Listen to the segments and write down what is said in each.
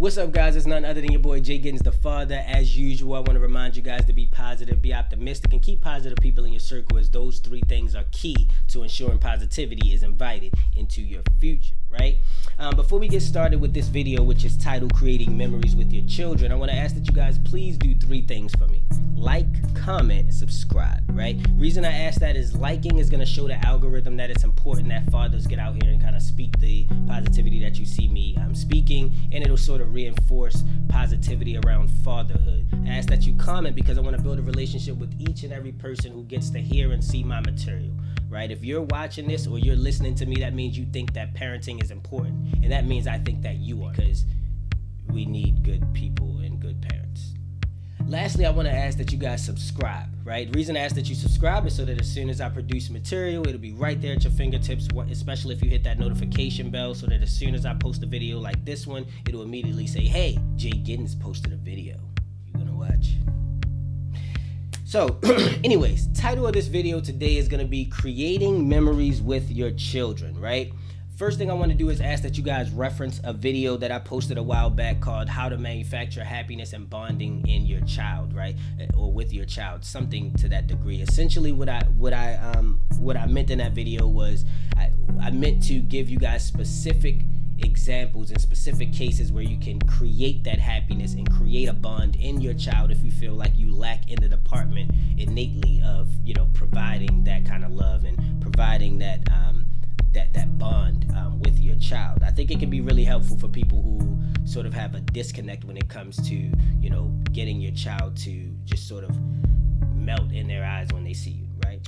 What's up, guys? It's none other than your boy JGiddins, the father. As usual, I want to remind you guys to be positive, be optimistic, and keep positive people in your circle, as those three things are key to ensuring positivity is invited into your future, right? Before we get started with this video, which is titled Creating Memories with Your Children, I want to ask that you guys please do three things for me. Like, comment, and subscribe, right? Reason I ask that is liking is going to show the algorithm that it's important that fathers get out here and kind of speak the positivity that you see me speaking, and it'll sort of reinforce positivity around fatherhood. I ask that you comment because I want to build a relationship with each and every person who gets to hear and see my material, right? If you're watching this or you're listening to me, that means you think that parenting is important, and that means I think that you are, because we need good people and good parents. Lastly, I want to ask that you guys subscribe, right? The reason I ask that you subscribe is so that as soon as I produce material, it'll be right there at your fingertips, especially if you hit that notification bell, so that as soon as I post a video like this one, it'll immediately say, hey, JGiddins posted a video. You gonna watch? So, anyways, title of this video today is gonna be Creating Memories with Your Children, right? First thing I want to do is ask that you guys reference a video that I posted a while back called How to Manufacture Happiness and Bonding in Your Child, right? Or with your child, something to that degree. Essentially what I meant in that video was I meant to give you guys specific examples and specific cases where you can create that happiness and create a bond in your child if you feel like you lack in the department innately of, providing that kind of love and providing that bond with your child. I think it can be really helpful for people who sort of have a disconnect when it comes to, getting your child to just sort of melt in their eyes when they see you, right?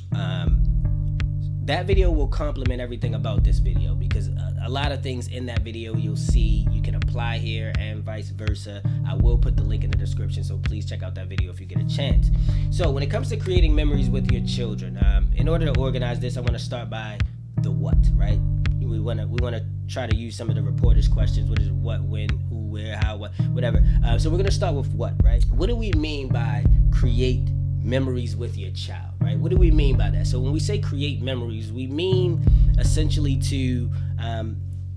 That video will complement everything about this video, because a lot of things in that video you'll see you can apply here and vice versa. I will put the link in the description, so please check out that video if you get a chance. So when it comes to creating memories with your children, in order to organize this, I want to start by the what, right? We want to try to use some of the reporters' questions, which is what, when, who, where, how, what, whatever. So we're going to start with what, right? What do we mean by create memories with your child, right? What do we mean by that? So when we say create memories, we mean essentially to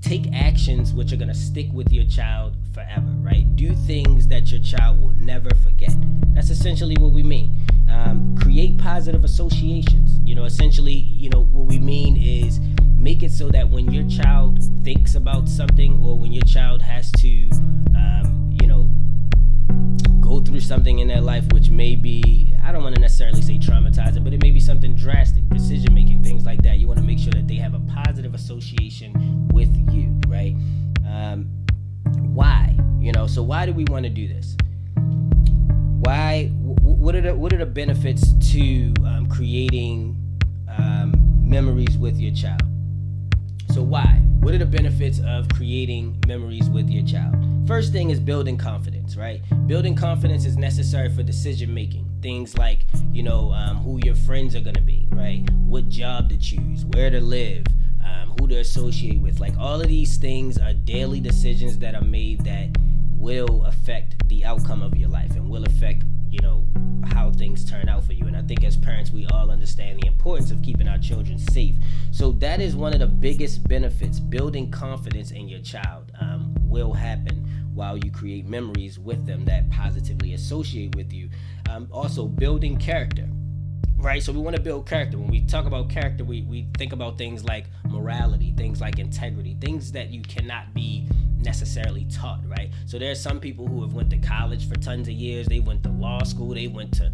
take actions which are going to stick with your child forever, right? Do things that your child will never forget. That's essentially what we mean. Create positive associations. Essentially, what we mean is make it so that when your child thinks about something, or when your child has to, go through something in their life, which may be, I don't want to necessarily say traumatizing, but it may be something drastic, decision making, things like that. You want to make sure that they have a positive association with you, right? Why? So why do we want to do this? Why? What are the benefits to creating memories with your child? So why? What are the benefits of creating memories with your child? First thing is building confidence, right? Building confidence is necessary for decision making. Things like, who your friends are going to be, right? What job to choose, where to live, who to associate with. Like, all of these things are daily decisions that are made that will affect the outcome of your life and will affect, how things turn out for you. And I think as parents, we all understand the importance of keeping our children safe. So that is one of the biggest benefits. Building confidence in your child will happen while you create memories with them that positively associate with you. Also, building character, right? So we want to build character. When we talk about character, we think about things like morality, things like integrity, things that you cannot be necessarily taught, right? So there are some people who have went to college for tons of years. They went to law school, they went to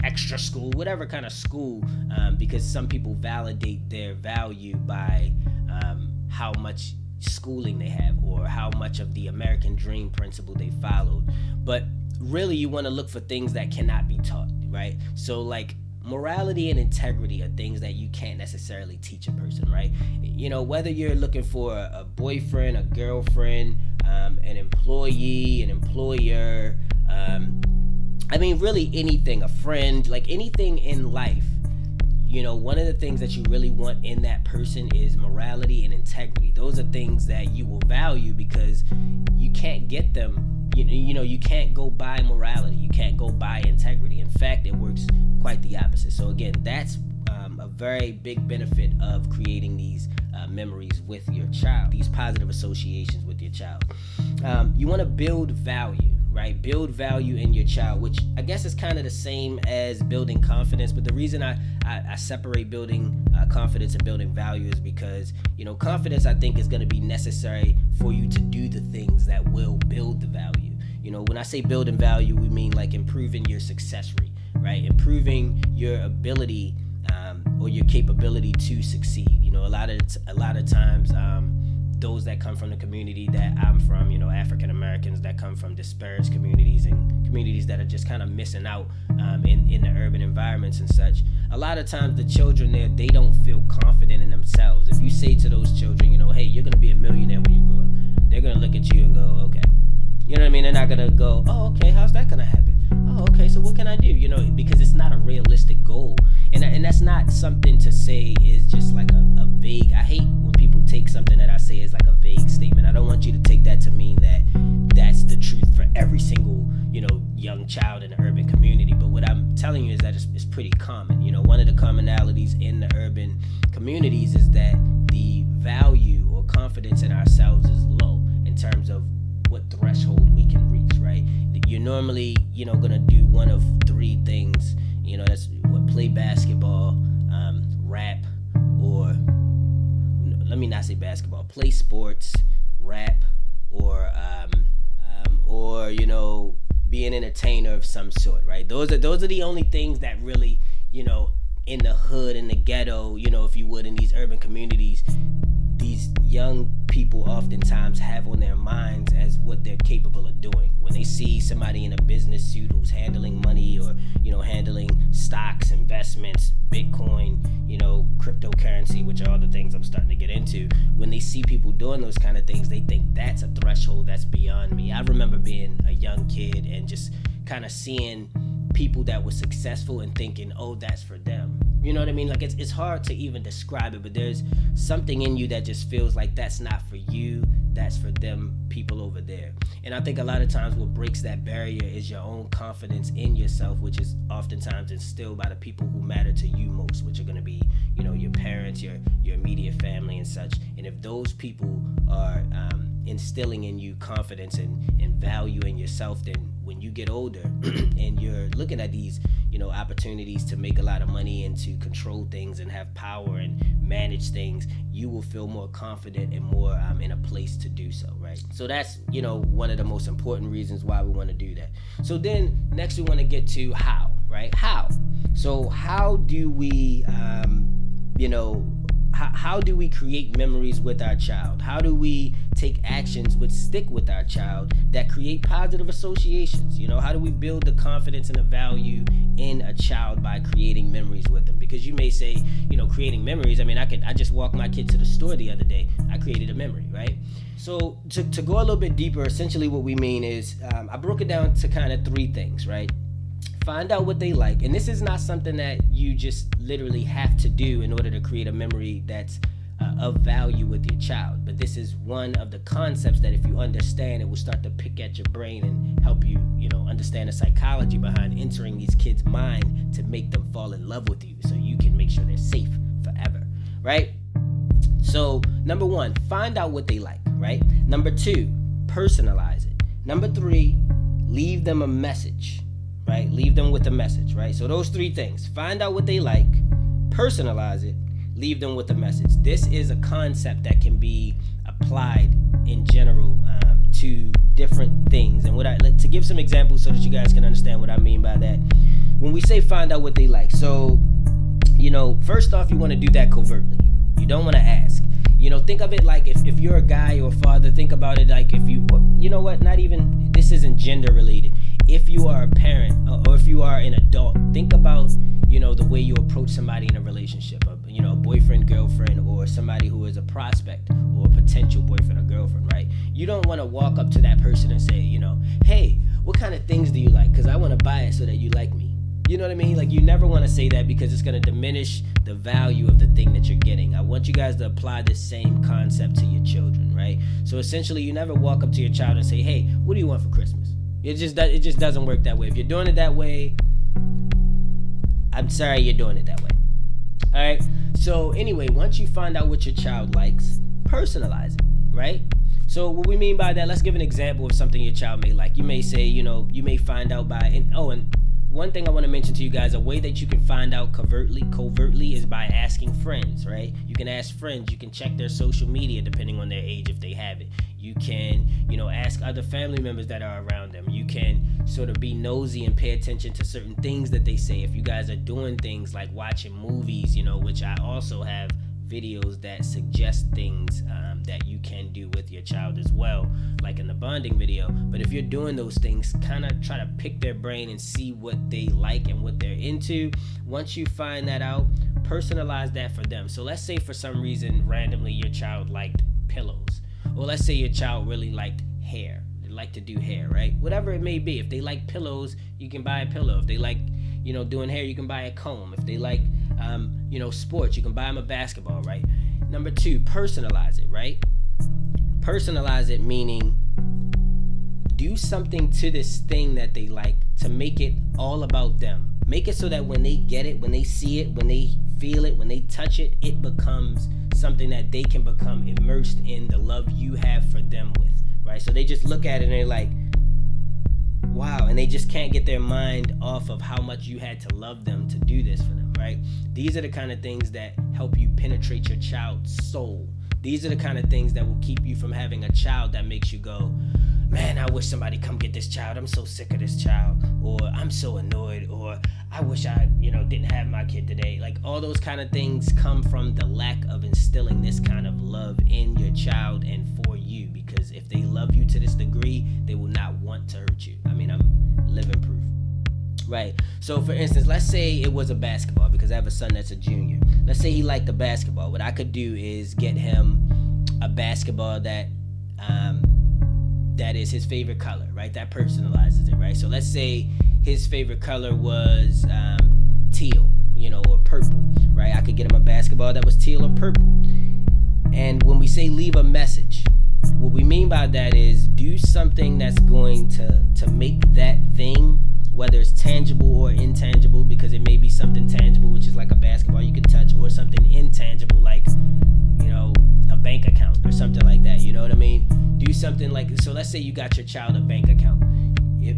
extra school, whatever kind of school, because some people validate their value by how much schooling they have, or how much of the American dream principle they followed. But really, you want to look for things that cannot be taught, right? So like morality and integrity are things that you can't necessarily teach a person, right? Whether you're looking for a boyfriend, a girlfriend, an employee, an employer, really anything, a friend, like anything in life, one of the things that you really want in that person is morality and integrity. Those are things that you will value because you can't get them. You can't go buy morality. You can't go buy integrity. In fact, it works quite the opposite. So again, that's a very big benefit of creating these memories with your child, these positive associations with your child. You want to build value, right? Build value in your child, which I guess is kind of the same as building confidence. But the reason I separate building confidence and building value is because, confidence, I think, is going to be necessary for you to do the things that will build the value. When I say building value, we mean like improving your success rate, right? Improving your ability or your capability to succeed. A lot of times, those that come from the community that I'm from, African Americans that come from disparate communities and communities that are just kind of missing out in the urban environments and such. A lot of times the children there, they don't feel confident in themselves. If you say to those children, hey, you're going to be a millionaire when you grow up, they're going to look at you and go, okay. You know what I mean? They're not going to go, oh, okay, how's that going to happen? Oh, okay, so what can I do? Because it's not a realistic goal. And that's not something to say is just like a vague, I hate when people take something that I say is like a vague statement. I don't want you to take that to mean that that's the truth for every single, young child in the urban community. But what I'm telling you is that it's pretty common. One of the commonalities in the urban communities is that the value or confidence in ourselves is low in terms of what threshold we can reach, right? You're normally, gonna do one of three things. That's what: play basketball, rap, or let me not say basketball, play sports, rap, or be an entertainer of some sort, right? Those are the only things that really, in the hood, in the ghetto, if you would, in these urban communities, these young people oftentimes have on their minds as what they're capable of doing. When they see somebody in a business suit who's handling money or, handling stocks, investments, Bitcoin, cryptocurrency, which are all the things I'm starting to get into, when they see people doing those kind of things, they think that's a threshold that's beyond me. I remember being a young kid and just kind of seeing people that were successful and thinking, oh, that's for them. You know what I mean? Like it's hard to even describe it, but there's something in you that just feels like that's not for you, that's for them people over there. And I think a lot of times what breaks that barrier is your own confidence in yourself, which is oftentimes instilled by the people who matter to you most, which are going to be, your parents, your immediate family and such. And if those people are instilling in you confidence and value in yourself, then when you get older and you're looking at these, opportunities to make a lot of money and to control things and have power and manage things, you will feel more confident and more in a place to do so, right? So that's, one of the most important reasons why we want to do that. So then next we want to get to how, right? How? So how do we, how do we create memories with our child? How do we take actions which stick with our child that create positive associations? How do we build the confidence and the value in a child by creating memories with them? Because you may say, creating memories. I mean, I just walked my kid to the store the other day. I created a memory, right? So to go a little bit deeper, essentially what we mean is I broke it down to kind of three things, right? Find out what they like. And this is not something that you just literally have to do in order to create a memory that's of value with your child. But this is one of the concepts that if you understand, it will start to pick at your brain and help you, understand the psychology behind entering these kids' mind to make them fall in love with you so you can make sure they're safe forever, right? So number one, find out what they like, right? Number two, personalize it. Number three, leave them a message. Right? Leave them with a message, right? So those three things: find out what they like, personalize it, leave them with a message. This is a concept that can be applied in general to different things. And to give some examples so that you guys can understand what I mean by that. When we say find out what they like, so, first off, you want to do that covertly. You don't want to ask. Think of it like if you're a guy or a father, think about it like if you, not even, this isn't gender related. If you are a parent or if you are an adult, think about, the way you approach somebody in a relationship, a boyfriend, girlfriend, or somebody who is a prospect or a potential boyfriend or girlfriend, right? You don't want to walk up to that person and say, hey, what kind of things do you like? Because I want to buy it so that you like me. You know what I mean? Like, you never want to say that because it's going to diminish the value of the thing that you're getting. I want you guys to apply the same concept to your children, right? So essentially, you never walk up to your child and say, hey, what do you want for Christmas? It just doesn't work that way. If you're doing it that way, I'm sorry you're doing it that way. All right. So anyway, once you find out what your child likes, personalize it, right? So what we mean by that, let's give an example of something your child may like. You may say, you may find out by, and one thing I want to mention to you guys, a way that you can find out covertly is by asking friends, right? You can ask friends, you can check their social media depending on their age if they have it. You can, ask other family members that are around them. You can sort of be nosy and pay attention to certain things that they say. If you guys are doing things like watching movies, which I also have videos that suggest things that you can do with your child as well, like in the bonding video. But if you're doing those things, kind of try to pick their brain and see what they like and what they're into. Once you find that out, personalize that for them. So let's say for some reason randomly your child liked pillows, or let's say your child really liked hair. They like to do hair, right? Whatever it may be. If they like pillows, you can buy a pillow. If they like doing hair, you can buy a comb. If they like sports, you can buy them a basketball, right? Number 2, personalize it, right? Personalize it meaning do something to this thing that they like to make it all about them. Make it so that when they get it, when they see it, when they feel it, when they touch it, it becomes something that they can become immersed in the love you have for them with, right? So they just look at it and they're like, wow, and they just can't get their mind off of how much you had to love them to do this for them, right? These are the kind of things that help you penetrate your child's soul. These are the kind of things that will keep you from having a child that makes you go, man, I wish somebody come get this child. I'm so sick of this child. Or I'm so annoyed. Or I wish I, didn't have my kid today. Like all those kind of things come from the lack of instilling this kind of love in your child and for you. Because if they love you to this degree, they will not want to hurt you. I mean, I'm living proof. Right. So for instance, let's say it was a basketball, because I have a son that's a junior. Let's say he liked the basketball. What I could do is get him a basketball that is his favorite color, right? That personalizes it, right? So let's say his favorite color was teal, or purple, right? I could get him a basketball that was teal or purple. And when we say leave a message, what we mean by that is do something that's going to make that thing, whether it's tangible or intangible, because it may be something tangible, which is like a basketball you can touch, or something intangible like, a bank account or something like that. You know what I mean? Do something like, so let's say you got your child a bank account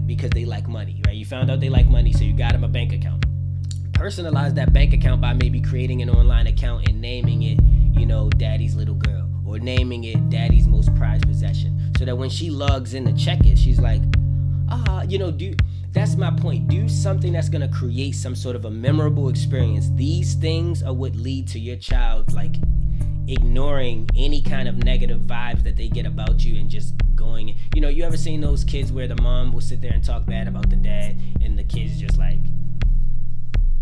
because they like money, right? You found out they like money, so you got them a bank account. Personalize that bank account by maybe creating an online account and naming it, daddy's little girl, or naming it daddy's most prized possession, so that when she logs in to check it, she's like, that's my point. Do something that's going to create some sort of a memorable experience. These things are what lead to your child, like, ignoring any kind of negative vibes that they get about you and just going, you ever seen those kids where the mom will sit there and talk bad about the dad, and the kids just like,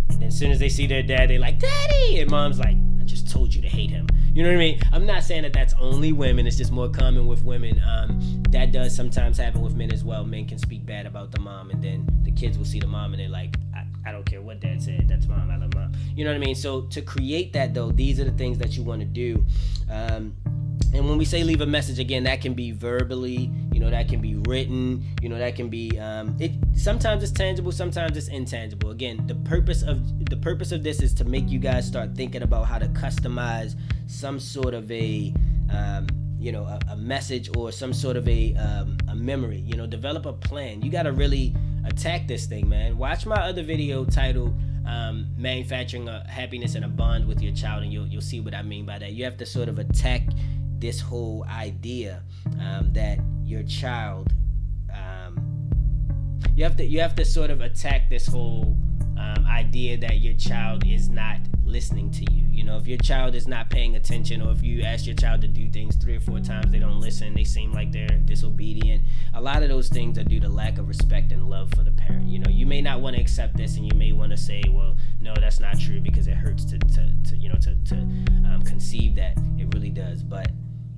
and then as soon as they see their dad, they like, daddy, and mom's like, I just told you to hate him. You know what I mean? I'm not saying that that's only women. It's just more common with women. That does sometimes happen with men as well. Men can speak bad about the mom, and then the kids will see the mom and they're like, I don't care what dad said. That's mom. I love mom. You know what I mean? So to create that, though, these are the things that you want to do. And when we say leave a message, again, that can be verbally, that can be written, that can be, sometimes it's tangible, sometimes it's intangible. Again, the purpose of this is to make you guys start thinking about how to customize some sort of a message, or some sort of a memory. Develop a plan. You got to really attack this thing, man. Watch my other video titled manufacturing a happiness and a bond with your child, and you'll see what I mean by that. You have to sort of attack this whole idea that your child, you have to sort of attack this whole idea that your child is not listening to you. If your child is not paying attention, or if you ask your child to do things 3 or 4 times, they don't listen, they seem like they're disobedient. A lot of those things are due to lack of respect and love for the parent. You may not want to accept this, and you may want to say, well, no, that's not true, because it hurts to conceive that. It really does. But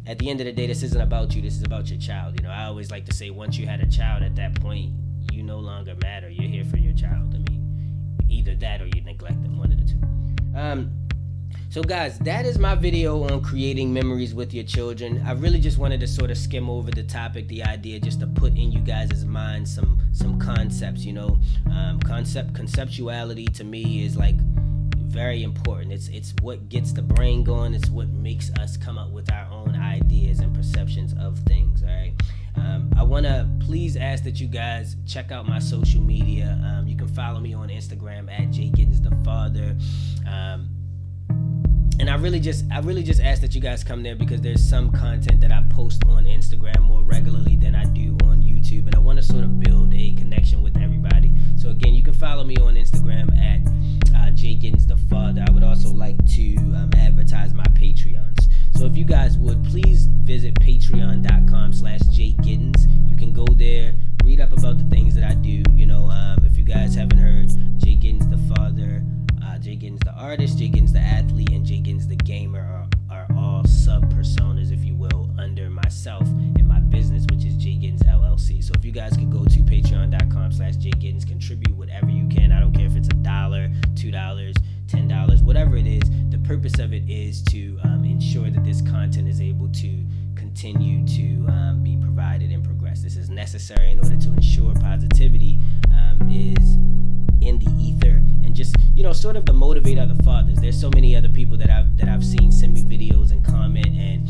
at the end of the day, this isn't about you. This is about your child. I always like to say, once you had a child, at that point, you no longer matter. You're here for your child. I mean, either that or you neglect them, one of the two. So guys, that is my video on creating memories with your children. I really just wanted to sort of skim over the topic, the idea, just to put in you guys' minds some concepts. Conceptuality to me is like very important. It's what gets the brain going. It's what makes us come up with our own ideas and perceptions of things. All right. I want to please ask that you guys check out my social media. You can follow me on Instagram at JGiddins the Father. And I really just ask that you guys come there because there's some content that I post on Instagram more regularly than I do on YouTube, and I want to sort of build a connection with everybody. So again, you can follow me on Instagram at JGiddins the Father. I would also like to advertise my Patreons. So if you guys would please visit patreon.com/JGiddins. You can go there, read up about the things that I do. If you guys haven't heard, JGiddins the Father, JGiddins the Artist, JGiddins the Athlete, and JGiddins the Gamer are all sub-personas, if you will, under myself and my business, which is JGiddins LLC. So if you guys could go to patreon.com/JGiddins, contribute whatever you can. I don't care if it's $1, $2, $10, whatever it is. The purpose of it is to ensure that this content is able to continue to be provided and progress. This is necessary in order to ensure positivity is in the ether, and just sort of to motivate other fathers. There's so many other people that I've seen send me videos and comment and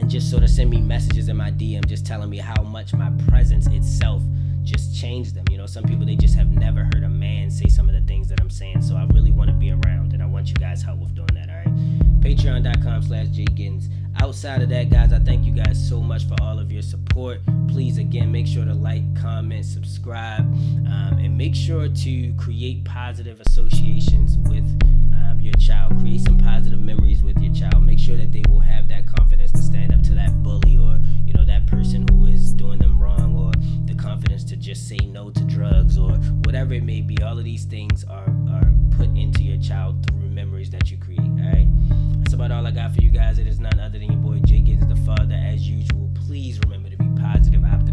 just sort of send me messages in my DM just telling me how much my presence itself just changed them. Some people, they just have never heard a man say some of the things that I'm saying. So I really want to be around, and I want you guys' help with doing that. All right, patreon.com/JGiddins. Outside of that, guys, I thank you guys so much for all of your support. Please, again, make sure to like, comment, subscribe, and make sure to create positive associations with your child. Create some positive memories with your child. Make sure that they will have that confidence to stand up to that bully or that person who is doing them wrong, or the confidence to just say no to drugs or whatever it may be. All of these things are put into your child through memories that you create. All right, that's about all I got for you guys. It is none other than your boy JGiddins the Father. As usual, please remember to be positive, optimistic,